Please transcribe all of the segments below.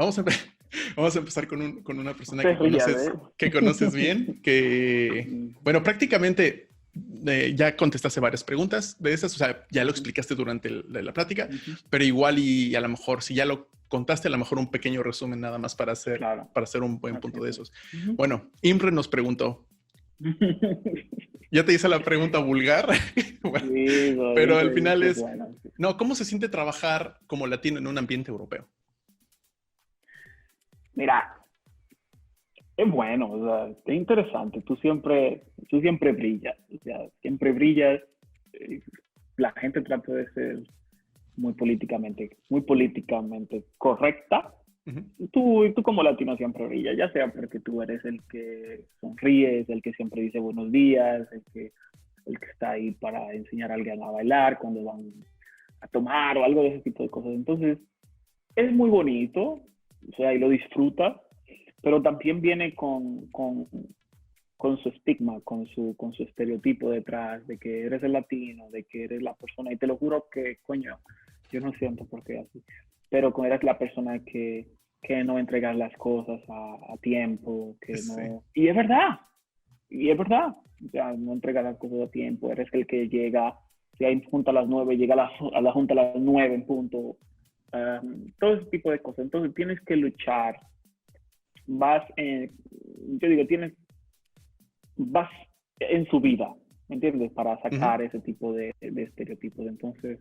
Vamos a, vamos a empezar con una persona Se ríe, ¿ves? que conoces bien, que, bueno, prácticamente ya contestaste varias preguntas de esas, o sea, ya lo explicaste durante la plática, pero igual y a lo mejor, si ya lo contaste, a lo mejor un pequeño resumen nada más Claro, para hacer un buen así punto de es. esos. Bueno, Imre nos preguntó, ya te hice la pregunta vulgar, bueno, Sí, pero al Imre final dice, es, bueno, sí. no, ¿cómo se siente trabajar como latino en un ambiente europeo? Mira, es bueno, o sea, es interesante. Tú siempre brillas, o sea, siempre brillas. eh, La gente trata de ser muy políticamente correcta. Ujú. Tú como latino siempre brillas, ya sea porque tú eres el que sonríes, el que siempre dice buenos días, el que está ahí para enseñar a alguien a bailar cuando van a tomar o algo de ese tipo de cosas. Entonces, es muy bonito, o sea, y lo disfruta, pero también viene con su estigma, con su estereotipo detrás, de que eres el latino, de que eres la persona, y te lo juro que, coño, yo no siento por qué así, pero como eres la persona que no entregas las cosas a tiempo, que Sí. no... y es verdad, o sea, no entregas las cosas a tiempo, eres el que llega, si hay junta a las 9, llega a la junta a las 9 en punto, todo ese tipo de cosas. Entonces tienes que luchar, vas, yo digo, vas en su vida, ¿me entiendes? Para Ujú. sacar ese tipo de estereotipos. Entonces,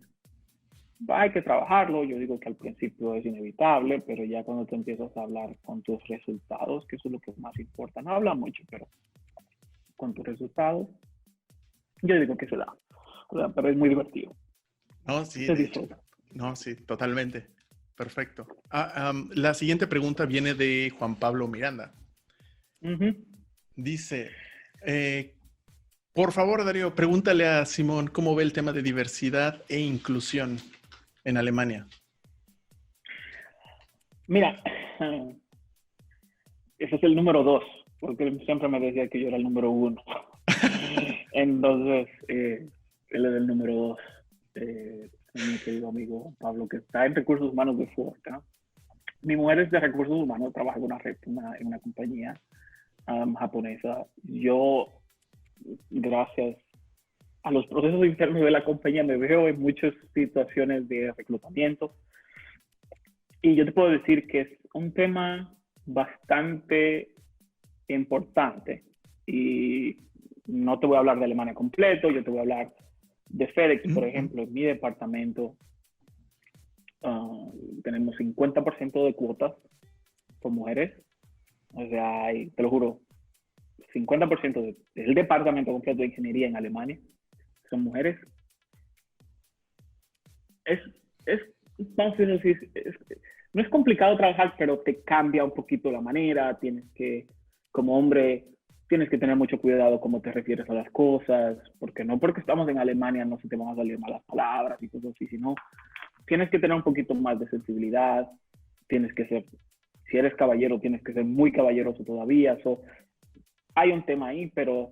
hay que trabajarlo. Yo digo que al principio es inevitable, pero ya cuando te empiezas a hablar con tus resultados, que eso es lo que más importa, no habla mucho, pero con tus resultados, yo digo que se da. O sea, pero es muy divertido. No, sí, Se de hecho. disfruta. No, sí, totalmente. Perfecto. La siguiente pregunta viene de Juan Pablo Miranda. Uh -huh. Dice, eh, por favor, Darío, pregúntale a Simón cómo ve el tema de diversidad e inclusión en Alemania. Mira, ese es el número 2, porque él siempre me decía que yo era el número 1. Entonces, él es el número 2. Mi querido amigo Pablo, que está en recursos humanos de Ford, ¿no? Mi mujer es de recursos humanos, trabaja en una compañía japonesa. Yo, gracias a los procesos internos de la compañía, me veo en muchas situaciones de reclutamiento. Y yo te puedo decir que es un tema bastante importante. Y no te voy a hablar de Alemania completo, yo te voy a hablar de FedEx, por ejemplo. En mi departamento tenemos 50% de cuotas con mujeres. O sea, te lo juro, 50% del departamento completo de ingeniería en Alemania son mujeres. Es, es, vamos a decir, no es complicado trabajar, pero te cambia un poquito la manera. Tienes que, como hombre, tienes que tener mucho cuidado cómo te refieres a las cosas, porque no porque estamos en Alemania no se te van a salir malas palabras y cosas así, sino tienes que tener un poquito más de sensibilidad, tienes que ser, si eres caballero, tienes que ser muy caballeroso todavía. Hay un tema ahí, pero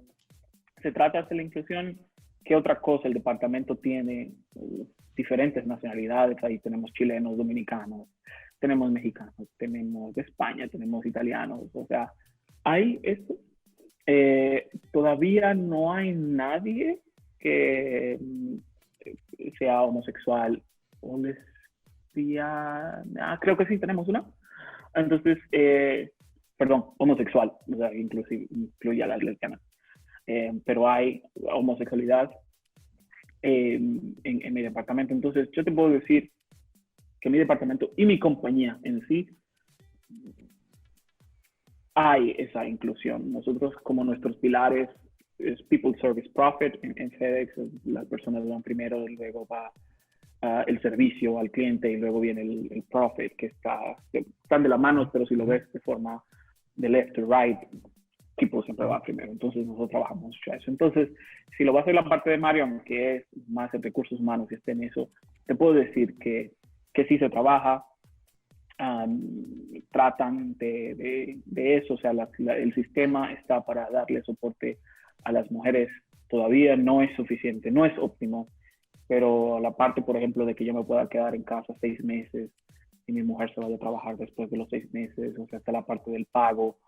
se trata de la inclusión. ¿Qué otra cosa? El departamento tiene diferentes nacionalidades. Ahí tenemos chilenos, dominicanos, tenemos mexicanos, tenemos de España, tenemos italianos. O sea, hay esto. Todavía no hay nadie que sea homosexual o lesbiana. Creo que sí, tenemos una. Entonces, perdón, homosexual, o sea, incluye a las lesbianas. Pero hay homosexualidad en mi departamento. Entonces, yo te puedo decir que mi departamento y mi compañía en sí hay esa inclusión. Nosotros, como nuestros pilares, es People Service Profit en FedEx, las personas van primero y luego va el servicio al cliente y luego viene el profit, que están de la mano, pero si lo ves de forma de left to right, People siempre va primero. Entonces nosotros trabajamos mucho eso. Entonces, si lo va a hacer la parte de Marion, que es más en recursos humanos y esté en eso, te puedo decir que sí se trabaja, tratan de eso, o sea, el sistema está para darle soporte a las mujeres. Todavía no es suficiente, no es óptimo, pero la parte, por ejemplo, de que yo me pueda quedar en casa 6 meses y mi mujer se vaya a trabajar después de los 6 meses, o sea, está la parte del pago,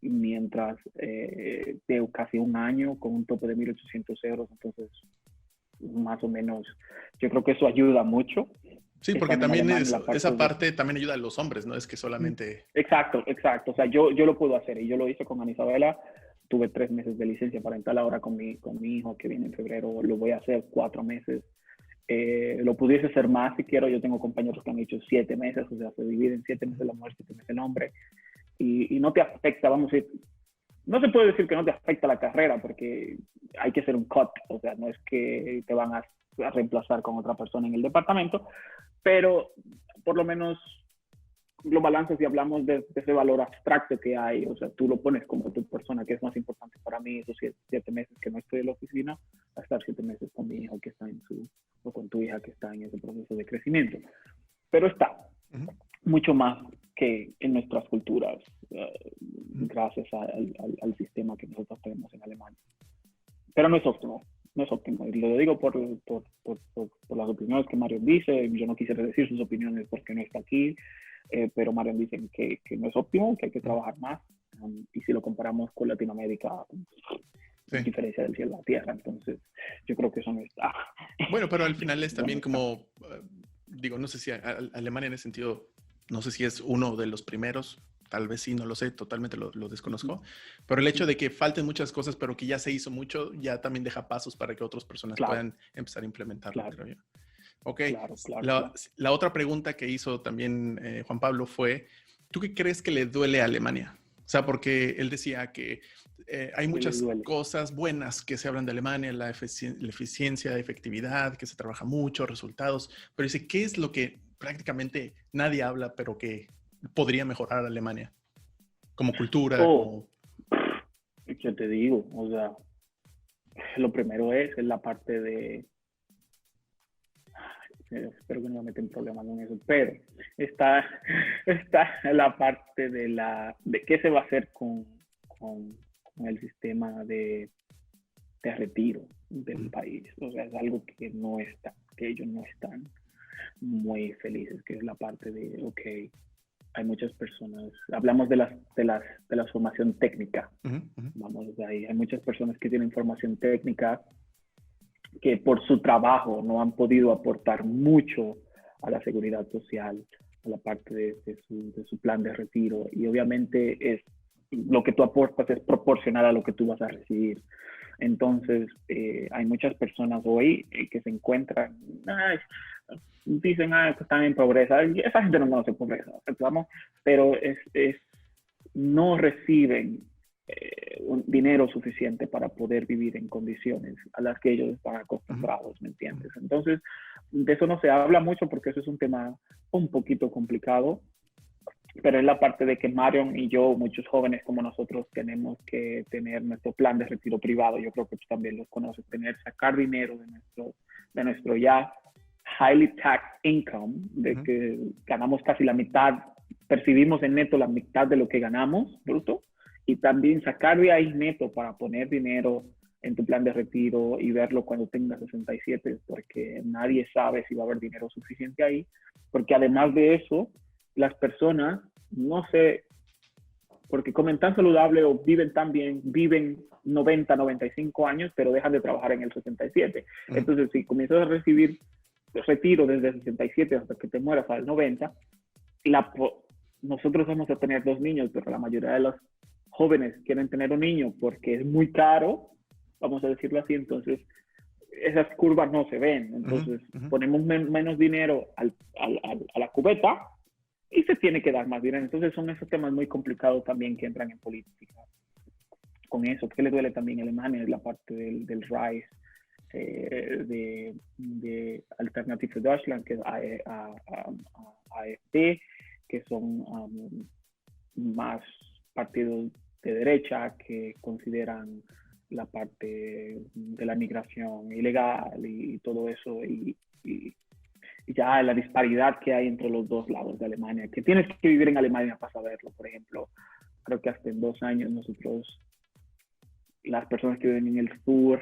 mientras de casi un año con un tope de 1.800 euros, entonces más o menos, yo creo que eso ayuda mucho. Sí, porque también esa parte también ayuda a los hombres, no es que solamente... Exacto. O sea, yo lo puedo hacer y yo lo hice con Ana Isabela. Tuve 3 meses de licencia parental ahora con mi hijo que viene en febrero. Lo voy a hacer 4 meses. Lo pudiese hacer más si quiero. Yo tengo compañeros que han hecho 7 meses, o sea, se divide en 7 meses la mujer, 7 meses el hombre. Y no te afecta, vamos a decir, no se puede decir que no te afecta la carrera porque hay que hacer un cut. O sea, no es que te van a reemplazar con otra persona en el departamento, pero por lo menos lo balanceas y hablamos de ese valor abstracto que hay. O sea, tú lo pones como tu persona, que es más importante para mí, esos 7 meses que no estoy en la oficina, a estar 7 meses con mi hijo que está o con tu hija que está en ese proceso de crecimiento. Pero está mucho más que en nuestras culturas, gracias al sistema que nosotros tenemos en Alemania. Pero no es óptimo. No es óptimo. Y lo digo por las opiniones que Marion dice. Yo no quisiera decir sus opiniones porque no está aquí, pero Marion dice que no es óptimo, que hay que trabajar más. Y si lo comparamos con Latinoamérica, es diferencia del cielo a la tierra. Entonces, yo creo que eso no está. Bueno, pero al final es también como, digo, no sé si Alemania en ese sentido, no sé si es uno de los primeros. Tal vez sí, no lo sé, totalmente lo desconozco. Pero el hecho de que falten muchas cosas, pero que ya se hizo mucho, ya también deja pasos para que otras personas puedan empezar a implementarlo, creo yo. Ok. La otra pregunta que hizo también Juan Pablo fue, ¿tú qué crees que le duele a Alemania? O sea, porque él decía que hay muchas cosas buenas que se hablan de Alemania, la eficiencia, efectividad, que se trabaja mucho, resultados, pero dice, ¿qué es lo que prácticamente nadie habla, pero que podría mejorar Alemania como cultura? Yo te digo, o sea, lo primero es la parte de, espero que no me meten problemas con eso, pero está la parte de qué se va a hacer con el sistema de retiro del país. O sea, es algo que ellos no están muy felices, que es la parte de, hay muchas personas, hablamos de la formación técnica, vamos de ahí, hay muchas personas que tienen formación técnica que por su trabajo no han podido aportar mucho a la seguridad social, a la parte de su plan de retiro, y obviamente lo que tú aportas es proporcional a lo que tú vas a recibir. Entonces, hay muchas personas hoy que se encuentran, dicen, que están en pobreza. Esa gente no conoce pobreza, ¿vamos? Pero no reciben dinero suficiente para poder vivir en condiciones a las que ellos están acostumbrados, ¿me entiendes? Entonces, de eso no se habla mucho porque eso es un tema un poquito complicado, pero es la parte de que Marion y yo, muchos jóvenes como nosotros, tenemos que tener nuestro plan de retiro privado. Yo creo que tú también los conoces, sacar dinero de nuestro ya highly taxed income, de que ganamos casi la mitad, percibimos en neto la mitad de lo que ganamos bruto, y también sacar de ahí neto para poner dinero en tu plan de retiro y verlo cuando tengas 67, porque nadie sabe si va a haber dinero suficiente ahí, porque además de eso, las personas, no sé, porque comen tan saludable o viven tan bien, viven 90, 95 años, pero dejan de trabajar en el 67. Entonces, si comienzas a recibir retiro desde el 67 hasta que te mueras al 90, nosotros vamos a tener 2 niños, pero la mayoría de los jóvenes quieren tener un niño porque es muy caro, vamos a decirlo así. Entonces, esas curvas no se ven. Entonces, ponemos menos dinero a la cubeta y se tiene que dar más dinero. Entonces, son esos temas muy complicados también que entran en política. Con eso, ¿qué le duele también a Alemania? Es la parte del RISE, de Alternative für Deutschland, que es AfD, que son más partidos de derecha que consideran la parte de la migración ilegal y todo eso, y ya la disparidad que hay entre los dos lados de Alemania, que tienes que vivir en Alemania para saberlo. Por ejemplo, creo que hasta en 2 años nosotros, las personas que viven en el sur,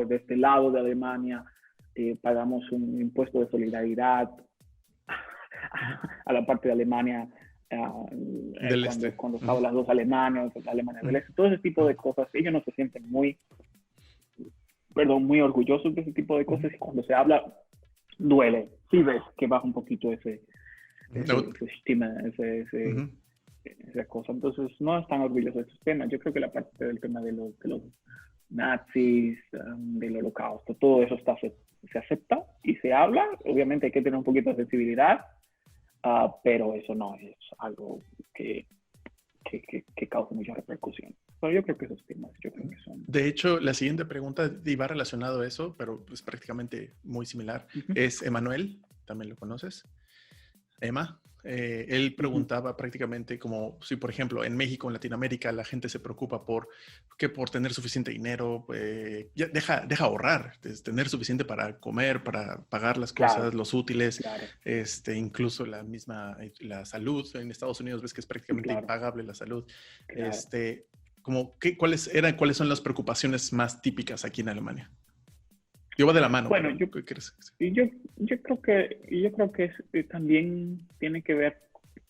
de este lado de Alemania, pagamos un impuesto de solidaridad a la parte de Alemania, Del este. cuando estaban las dos Alemanias, la Alemania del Este, todo ese tipo de cosas. Ellos no se sienten muy orgullosos de ese tipo de cosas, y cuando se habla, duele. Sí ves que baja un poquito ese estima, esa cosa. Entonces, no están orgullosos de esos temas. Yo creo que la parte del tema de los nazis, del holocausto, todo eso se acepta y se habla. Obviamente hay que tener un poquito de sensibilidad, pero eso no es algo que causa mucha repercusión. Pero yo creo que esos temas, yo creo que son... De hecho, la siguiente pregunta iba relacionado a eso, pero es prácticamente muy similar. Es Emanuel, ¿también lo conoces? Emma. Él preguntaba prácticamente como si, por ejemplo, en México, en Latinoamérica, la gente se preocupa por tener suficiente dinero, deja ahorrar, tener suficiente para comer, para pagar las cosas, los útiles, incluso la salud. En Estados Unidos ves que es prácticamente impagable la salud. ¿Cuáles son las preocupaciones más típicas aquí en Alemania? Yo va de la mano. Bueno, yo creo que también tiene que ver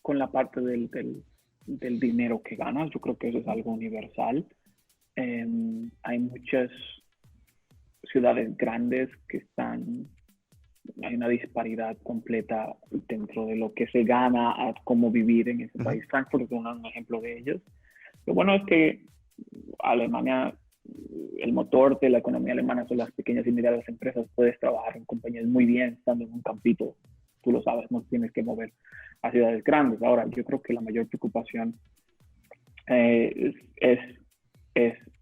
con la parte del dinero que ganas. Yo creo que eso es algo universal. Hay muchas ciudades grandes que hay una disparidad completa dentro de lo que se gana a cómo vivir en ese país. Frankfurt es un ejemplo de ellos. Lo bueno es que Alemania, el motor de la economía alemana son las pequeñas y medianas empresas. Puedes trabajar en compañías muy bien estando en un campito, tú lo sabes, no tienes que mover a ciudades grandes. Ahora, yo creo que la mayor preocupación es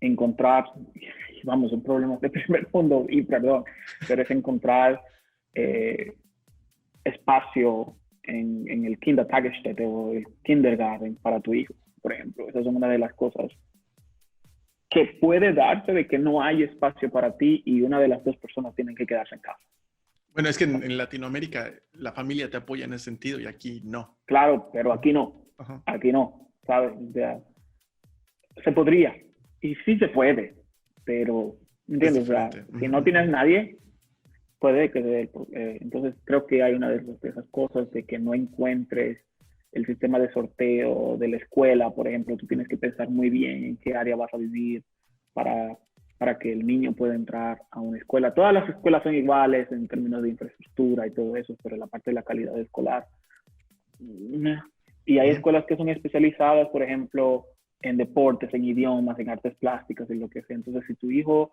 encontrar, vamos, son problemas de primer mundo, y perdón, pero es encontrar espacio en el Kindertagesstätte o el kindergarten para tu hijo, por ejemplo. Esa es una de las cosas que puede darse, de que no hay espacio para ti y una de las dos personas tienen que quedarse en casa. Bueno, es que en Latinoamérica la familia te apoya en ese sentido y aquí no. Claro, pero aquí no. Aquí no, ¿sabes? O sea, se podría. Y sí se puede, pero, ¿entiendes? O sea, si no tienes nadie, puede que... entonces creo que hay una de esas cosas de que no encuentres el sistema de sorteo de la escuela, por ejemplo. Tú tienes que pensar muy bien en qué área vas a vivir para que el niño pueda entrar a una escuela. Todas las escuelas son iguales en términos de infraestructura y todo eso, pero la parte de la calidad escolar. Y hay escuelas que son especializadas, por ejemplo, en deportes, en idiomas, en artes plásticas, en lo que sea. Entonces, si tu hijo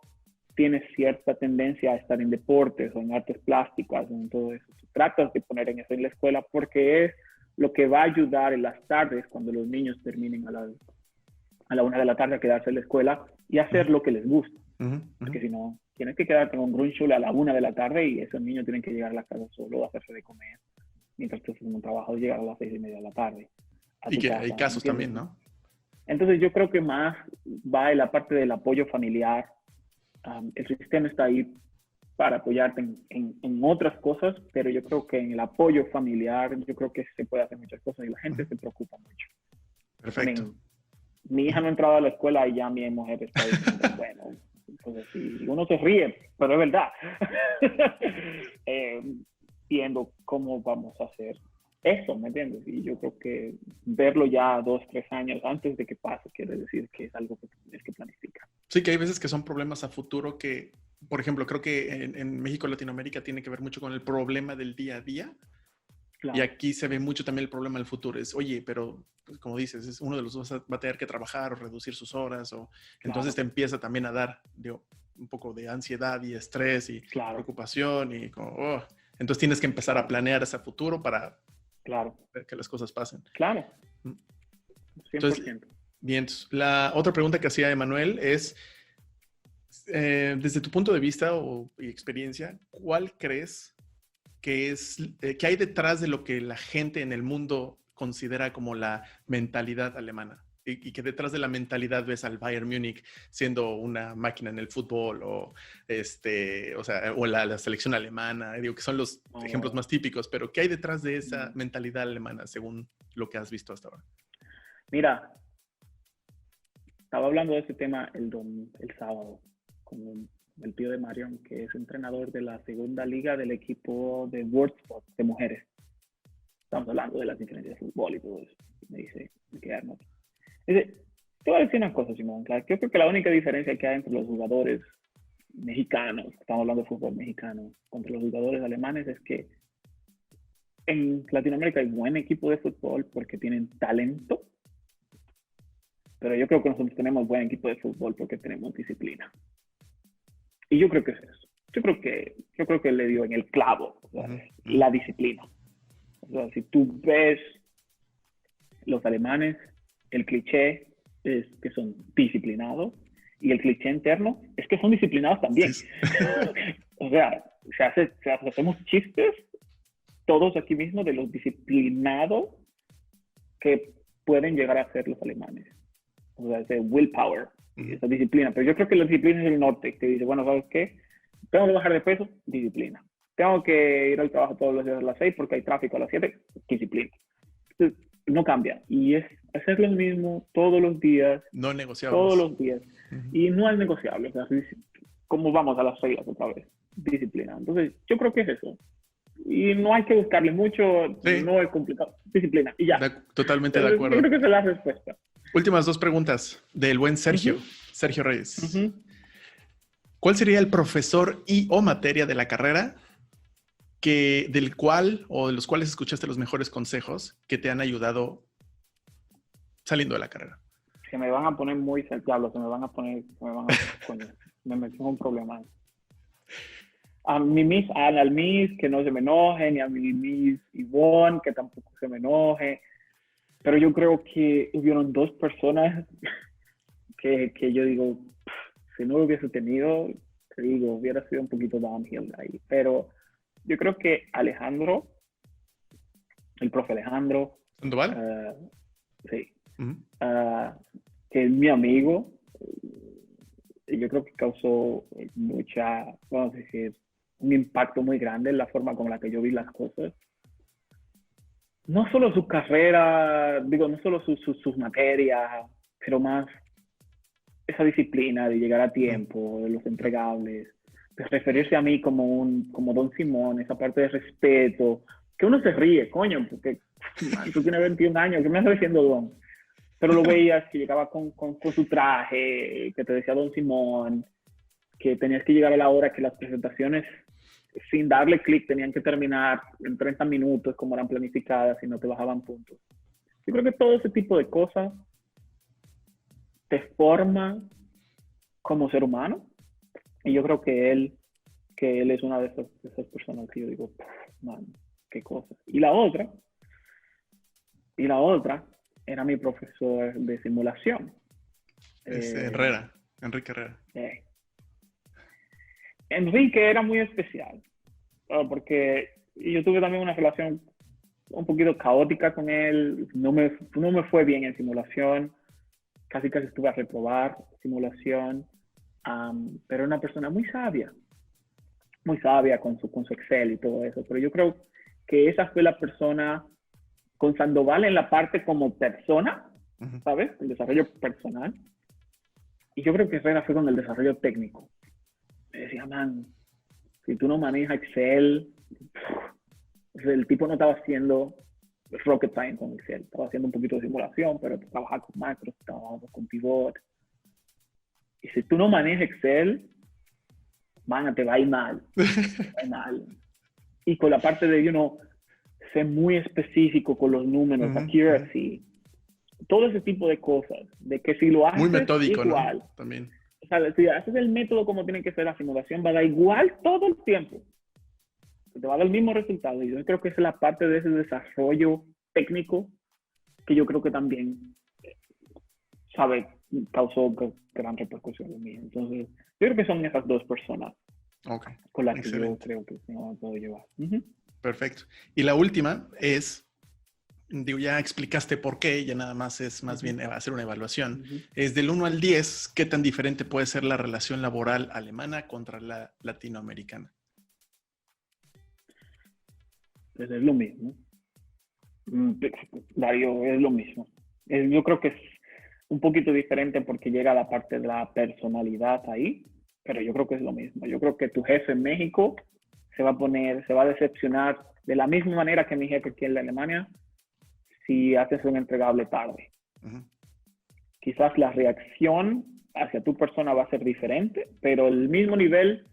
tiene cierta tendencia a estar en deportes o en artes plásticas, en todo eso, tú tratas de poner en eso en la escuela, porque es lo que va a ayudar en las tardes, cuando los niños terminen a la 1 de la tarde, a quedarse en la escuela y hacer lo que les gusta. Porque si no, tienes que quedarte con un Grundschule a la 1 de la tarde y esos niños tienen que llegar a la casa solo a hacerse de comer, mientras tú estás en un trabajo de llegar a las 6:30 de la tarde. Y que hay casos también, ¿no? Entonces yo creo que más va en la parte del apoyo familiar. El sistema está ahí para apoyarte en otras cosas, pero yo creo que en el apoyo familiar, yo creo que se puede hacer muchas cosas y la gente se preocupa mucho. Perfecto. Mi hija no ha entrado a la escuela y ya mi mujer está diciendo, bueno, entonces sí, uno se ríe, pero es verdad. Viendo cómo vamos a hacer eso, ¿me entiendes? Y yo creo que verlo ya 2, 3 años antes de que pase quiere decir que es algo que tienes que planificar. Sí, que hay veces que son problemas a futuro que, por ejemplo, creo que en México, Latinoamérica, tiene que ver mucho con el problema del día a día. Claro. Y aquí se ve mucho también el problema del futuro. Es, oye, pero pues, como dices, uno de los dos va a tener que trabajar o reducir sus horas. Entonces te empieza también a dar un poco de ansiedad y estrés y preocupación. Y como, entonces tienes que empezar a planear ese futuro para ver que las cosas pasen. Claro. 100%. Entonces, bien, la otra pregunta que hacía Emanuel es, desde tu punto de vista y experiencia, ¿cuál crees que hay detrás de lo que la gente en el mundo considera como la mentalidad alemana? Y que detrás de la mentalidad ves al Bayern Múnich siendo una máquina en el fútbol o la selección alemana. Digo que son los ejemplos más típicos, pero ¿qué hay detrás de esa mentalidad alemana según lo que has visto hasta ahora? Mira, estaba hablando de este tema el sábado con el tío de Marion, que es entrenador de la segunda liga del equipo de Wolfsburg de mujeres. estamos hablando de las diferencias de fútbol y todo eso. Me dice, Guillermo. Dice, te voy a decir una cosa, Simón. Claro, yo creo que la única diferencia que hay entre los jugadores mexicanos, estamos hablando de fútbol mexicano, contra los jugadores alemanes es que en Latinoamérica hay buen equipo de fútbol porque tienen talento, pero yo creo que nosotros tenemos buen equipo de fútbol porque tenemos disciplina. Y yo creo que es eso. Yo creo que le dio en el clavo, o sea, la disciplina. O sea, si tú ves los alemanes, el cliché es que son disciplinados y el cliché interno es que son disciplinados también. Sí. O sea, hacemos chistes todos aquí mismo de los disciplinados que pueden llegar a ser los alemanes. O sea, ese willpower, esa disciplina. Pero yo creo que la disciplina es el norte, que dice, bueno, ¿sabes qué? Tengo que bajar de peso, disciplina. Tengo que ir al trabajo todos los días a las 6 porque hay tráfico a las 7, disciplina. Entonces, no cambia. Y es hacer lo mismo todos los días. No negociables. Todos los días. Y no es negociable. O sea, ¿cómo vamos a las reglas otra vez? Disciplina. Entonces, yo creo que es eso. Y no hay que buscarle mucho, sí. No es complicado. Disciplina. Y ya. Totalmente de acuerdo. Yo creo que esa es la respuesta. Últimas 2 preguntas del buen Sergio. Sergio Reyes. ¿Cuál sería el profesor o materia de la carrera del cual o de los cuales escuchaste los mejores consejos que te han ayudado saliendo de la carrera? Se me van a poner muy salteables, coño, me metí en un problema. A mi Miss Ana, al Miss, que no se me enoje, ni a mi Miss Ivonne, que tampoco se me enoje. Pero yo creo que hubieron 2 personas que yo digo, si no lo hubiese tenido, te digo, hubiera sido un poquito downhill ahí. Pero yo creo que Alejandro, el profe Alejandro. ¿Sandoval? Sí. Que es mi amigo. Yo creo que causó vamos a decir, un impacto muy grande en la forma con la que yo vi las cosas. No solo su carrera, no solo sus materias, pero más esa disciplina de llegar a tiempo, de los entregables, de referirse a mí como Don Simón, esa parte de respeto, que uno se ríe, coño, porque man, tú tienes 21 años, ¿qué me estás diciendo Don? Pero lo veías que llegaba con su traje, que te decía Don Simón, que tenías que llegar a la hora, que las presentaciones sin darle clic tenían que terminar en 30 minutos como eran planificadas y no te bajaban puntos. Yo creo que todo ese tipo de cosas te forma como ser humano y yo creo que él es una de esas personas que yo digo, man, qué cosa. Y la otra era mi profesor de simulación. Enrique Herrera. Enrique era muy especial, porque yo tuve también una relación un poquito caótica con él, no me fue bien en simulación, casi estuve a reprobar simulación, pero era una persona muy sabia con su Excel y todo eso, pero yo creo que esa fue la persona con Sandoval en la parte como persona, ¿sabes? El desarrollo personal, y yo creo que Herrera fue con el desarrollo técnico. Me decía, man, si tú no manejas Excel, el tipo no estaba haciendo rocket science con Excel, estaba haciendo un poquito de simulación, pero trabajaba con macros, trabajaba con pivot. Y si tú no manejas Excel, man, te va a ir mal. Y con la parte de, ser muy específico con los números, accuracy, todo ese tipo de cosas, de que si lo haces muy metódico, igual, ¿no? También. O sea, si haces el método como tiene que ser, la simulación va a dar igual todo el tiempo. Te va a dar el mismo resultado. Y yo creo que esa es la parte de ese desarrollo técnico que yo creo que también, causó gran repercusión en mí. Entonces, yo creo que son esas 2 personas con las que yo creo que no puedo llevar. Perfecto. Y la última es, ya explicaste por qué, ya nada más es más bien hacer una evaluación. Es del 1 al 10, ¿qué tan diferente puede ser la relación laboral alemana contra la latinoamericana? Pues es lo mismo. Darío, es lo mismo. Yo creo que es un poquito diferente porque llega la parte de la personalidad ahí, pero yo creo que es lo mismo. Yo creo que tu jefe en México se va a decepcionar de la misma manera que mi jefe aquí en la Alemania si haces un entregable tarde. Uh-huh. Quizás la reacción hacia tu persona va a ser diferente, pero el mismo nivel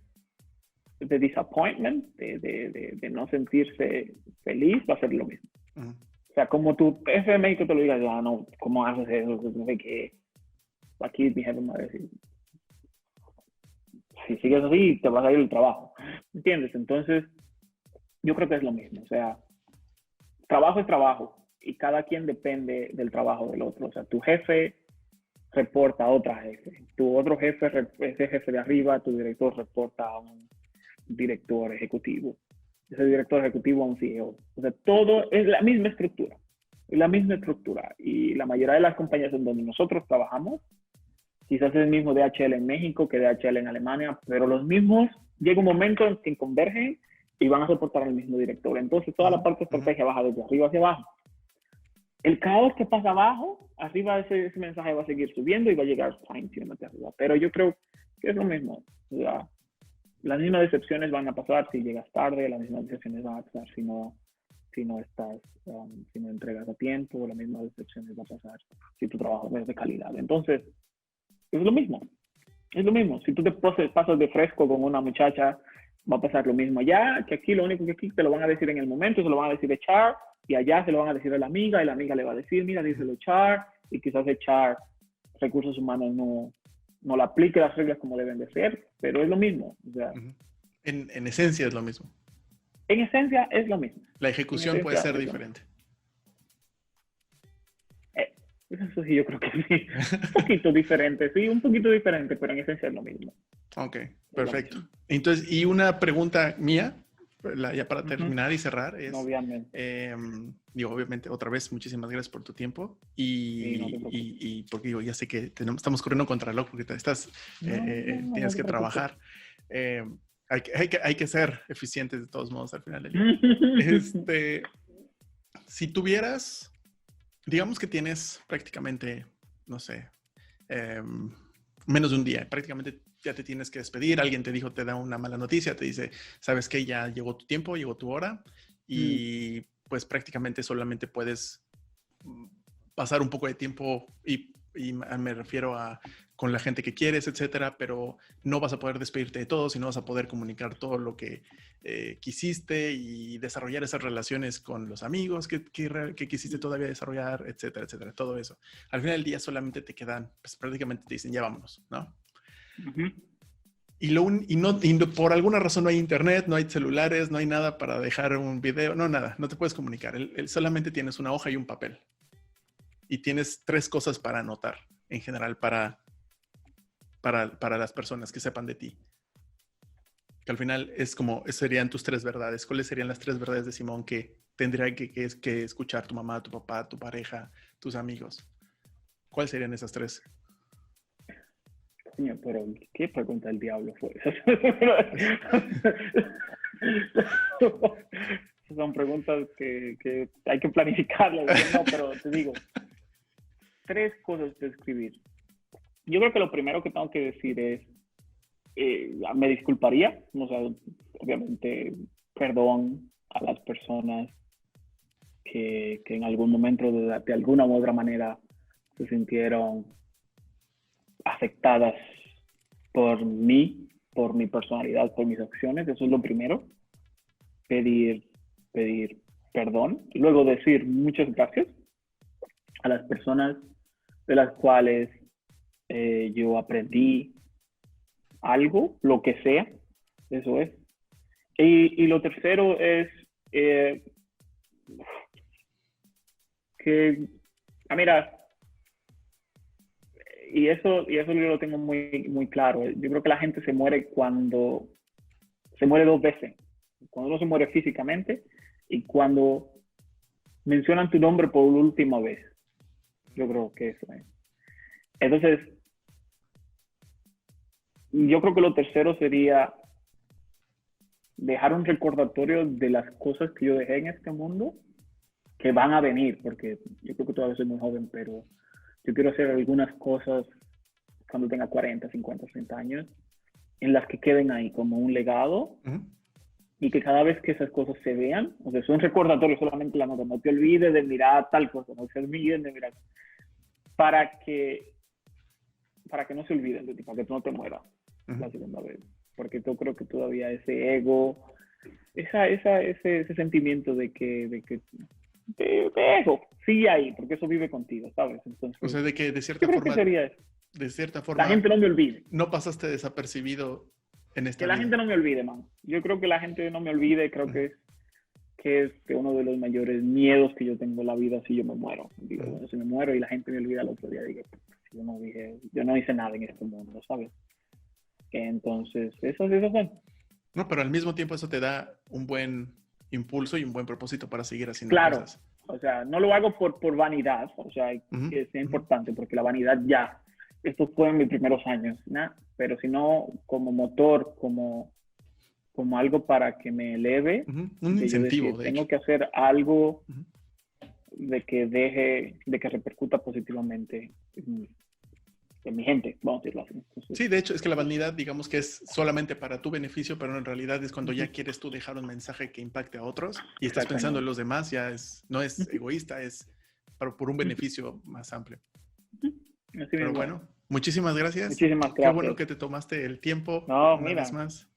de disappointment, de no sentirse feliz, va a ser lo mismo. Uh-huh. O sea, como tu jefe de México te lo diga, ya no, ¿cómo haces eso? No sé qué. Aquí mi jefe me va a decir, si sigues así, te vas a ir del trabajo. ¿Entiendes? Entonces, yo creo que es lo mismo. O sea, trabajo es trabajo y cada quien depende del trabajo del otro. O sea, tu jefe reporta a otro jefe. Tu otro jefe es el jefe de arriba, tu director reporta a un director ejecutivo. Ese director ejecutivo a un CEO. O sea, todo es la misma estructura. Es la misma estructura. Y la mayoría de las compañías en donde nosotros trabajamos, quizás es el mismo DHL en México que DHL en Alemania, pero los mismos, llega un momento en que convergen y van a reportar al mismo director. Entonces, toda la parte de estrategia baja desde arriba hacia abajo. El caos que pasa abajo, arriba ese mensaje va a seguir subiendo y va a llegar fine-tune hacia arriba. Pero yo creo que es lo mismo. O sea, las mismas decepciones van a pasar si llegas tarde, las mismas decepciones van a pasar si no estás, si no entregas a tiempo, las mismas decepciones van a pasar si tu trabajo no es de calidad. Entonces, es lo mismo. Es lo mismo. Si tú te pasas de fresco con una muchacha, va a pasar lo mismo allá, que aquí lo único que aquí te lo van a decir en el momento, se lo van a decir echar, y allá se lo van a decir a la amiga, y la amiga le va a decir, mira, díselo echar, y quizás echar recursos humanos no le aplique las reglas como deben de ser, pero es lo mismo. O sea, en esencia es lo mismo. En esencia es lo mismo. La ejecución puede ser diferente. Eso sí, yo creo que sí. Un poquito diferente, sí, un poquito diferente, pero en esencia es lo mismo. Ok, perfecto. Entonces, y una pregunta mía, ya para terminar y cerrar, es... Obviamente. Obviamente, otra vez, muchísimas gracias por tu tiempo y porque ya sé que estamos corriendo contra el reloj porque tienes que trabajar. Hay que ser eficientes de todos modos al final del día. Si tuvieras... Digamos que tienes prácticamente, no sé, menos de un día. Prácticamente ya te tienes que despedir. Alguien te da una mala noticia, te dice, ¿sabes qué? Ya llegó tu tiempo, llegó tu hora. Y pues prácticamente solamente puedes pasar un poco de tiempo y me refiero a con la gente que quieres, etcétera, pero no vas a poder despedirte de todos y no vas a poder comunicar todo lo que quisiste y desarrollar esas relaciones con los amigos que quisiste todavía desarrollar, etcétera, etcétera, todo eso. Al final del día solamente te quedan, pues prácticamente te dicen, ya vámonos, ¿no? Y por alguna razón no hay internet, no hay celulares, no hay nada para dejar un video, no nada, no te puedes comunicar. Solamente tienes una hoja y un papel. Y tienes 3 cosas para anotar, en general, para las personas que sepan de ti. Que al final serían tus 3 verdades. ¿Cuáles serían las 3 verdades de Simón que tendría que escuchar tu mamá, tu papá, tu pareja, tus amigos? ¿Cuáles serían esas 3? Coño, pero ¿qué pregunta del diablo fue esa? Son preguntas que hay que planificarlas. No, pero te digo, 3 cosas de escribir. Yo creo que lo primero que tengo que decir es, me disculparía, o sea, obviamente, perdón a las personas que en algún momento de alguna u otra manera se sintieron afectadas por mí, por mi personalidad, por mis acciones. Eso es lo primero. Pedir perdón. Y luego decir muchas gracias a las personas de las cuales yo aprendí algo, lo que sea. Eso es. Y lo tercero es que, mira, y eso yo lo tengo muy, muy claro. Yo creo que la gente se muere cuando se muere 2 veces. Cuando uno se muere físicamente y cuando mencionan tu nombre por última vez. Yo creo que eso es. Entonces, yo creo que lo tercero sería dejar un recordatorio de las cosas que yo dejé en este mundo que van a venir, porque yo creo que todavía soy muy joven, pero yo quiero hacer algunas cosas cuando tenga 40, 50, 60 años, en las que queden ahí como un legado y que cada vez que esas cosas se vean, o sea, es un recordatorio solamente la nota, no te olvides de mirar tal cosa, no se olviden de mirar, para que no se olviden de ti, para que tú no te mueras la segunda vez, porque yo creo que todavía ese ego, ese sentimiento de ego, sigue ahí, porque eso vive contigo, ¿sabes? Entonces, o sea, de que yo creo que sería eso. de cierta forma, La gente no me olvide. No pasaste desapercibido en esta vida. Que la gente no me olvide, man. Yo creo que la gente no me olvide, creo que es uno de los mayores miedos que yo tengo en la vida si yo me muero. Digo, bueno, si me muero y la gente me olvida el otro día, digo, yo no hice nada en este mundo, ¿sabes? Entonces, eso son. No, pero al mismo tiempo eso te da un buen impulso y un buen propósito para seguir haciendo cosas. O sea, no lo hago por vanidad, o sea, que es importante, porque la vanidad ya, estos fueron mis primeros años, ¿no? Pero si no, como motor, como algo para que me eleve, un incentivo, tengo que hacer algo de que repercuta positivamente en mi gente, vamos a decirlo así. Entonces, sí, de hecho, es que la vanidad, digamos que es solamente para tu beneficio, pero en realidad es cuando ya quieres tú dejar un mensaje que impacte a otros y estás pensando en los demás, no es egoísta, es por un beneficio más amplio. Pero bueno, muchísimas gracias. Muchísimas gracias. Qué bueno que te tomaste el tiempo. No, una vez más.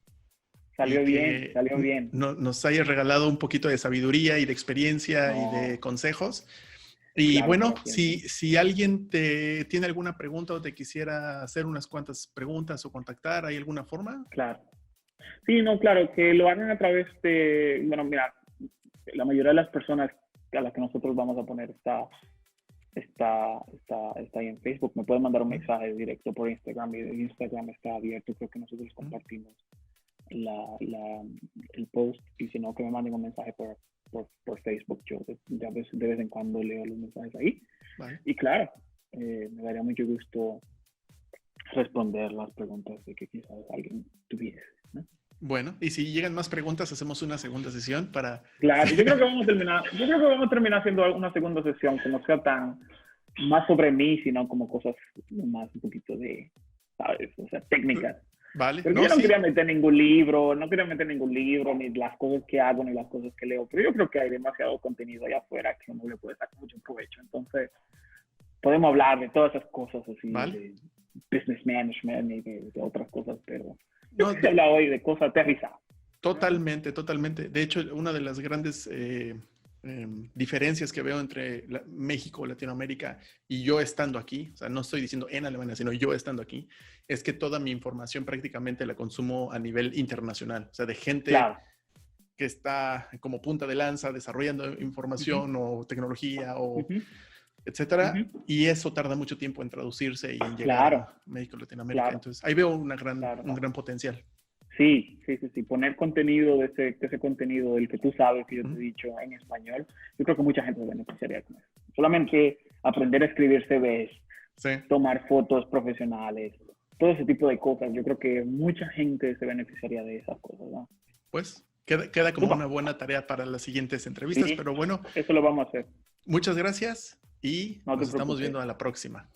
Salió bien. Nos hayas regalado un poquito de sabiduría y de experiencia y de consejos. Y claro, bueno, si alguien tiene alguna pregunta o te quisiera hacer unas cuantas preguntas o contactar, ¿hay alguna forma? Claro. Sí, no, claro, que lo hagan a través de, bueno, mira, la mayoría de las personas a las que nosotros vamos a poner está ahí en Facebook. Me pueden mandar un mensaje directo por Instagram y Instagram está abierto. Creo que nosotros compartimos el post y si no, que me manden un mensaje por Facebook. Yo de vez en cuando leo los mensajes ahí. Vale. Y claro, me daría mucho gusto responder las preguntas de que quizás alguien tuviese, ¿no? Bueno, y si llegan más preguntas, hacemos una segunda sesión para... Claro, yo creo que vamos a terminar haciendo una segunda sesión que no sea tan más sobre mí, sino como cosas más un poquito de, ¿sabes? O sea, técnicas. Vale. Porque yo no quería meter ningún libro, ni las cosas que hago, ni las cosas que leo, pero yo creo que hay demasiado contenido allá afuera que uno le puede sacar mucho provecho. Entonces, podemos hablar de todas esas cosas así, de business management y de otras cosas, pero no se habla hoy de cosas aterrizadas. Totalmente. De hecho, una de las grandes diferencias que veo entre México, Latinoamérica y yo estando aquí, o sea, no estoy diciendo en Alemania, sino yo estando aquí, es que toda mi información prácticamente la consumo a nivel internacional, o sea, de gente que está como punta de lanza desarrollando información o tecnología o etcétera, y eso tarda mucho tiempo en traducirse y en llegar a México, Latinoamérica. Entonces, ahí veo un gran potencial. Sí. Poner contenido de ese contenido del que tú sabes que yo te he dicho en español, yo creo que mucha gente se beneficiaría con eso. Solamente aprender a escribir CVs, tomar fotos profesionales, todo ese tipo de cosas. Yo creo que mucha gente se beneficiaría de esas cosas, ¿no? Pues queda como una buena tarea para las siguientes entrevistas, pero bueno. Eso lo vamos a hacer. Muchas gracias y nos estamos viendo a la próxima.